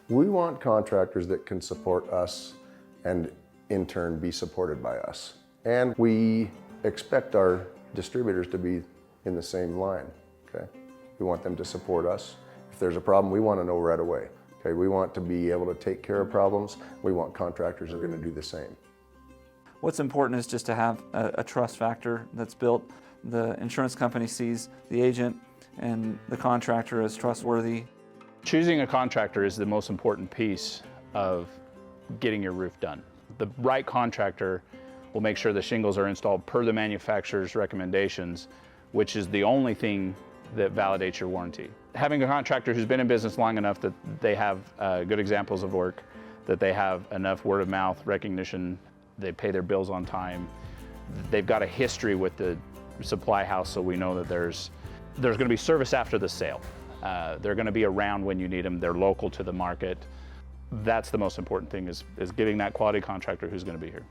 We want contractors that can support us and in turn be supported by us. And we expect our distributors to be in the same line, okay? We want them to support us. If there's a problem, we want to know right away. Okay, we want to be able to take care of problems. We want contractors that are going to do the same. What's important is just to have a trust factor that's built. The insurance company sees the agent and the contractor as trustworthy. Choosing a contractor is the most important piece of getting your roof done. The right contractor will make sure the shingles are installed per the manufacturer's recommendations, which is the only thing that validates your warranty. Having a contractor who's been in business long enough that they have good examples of work, that they have enough word of mouth recognition, they pay their bills on time, they've got a history with the supply house, so we know that there's going to be service after the sale. They're going to be around when you need them. They're local to the market. That's the most important thing, is getting that quality contractor who's going to be here.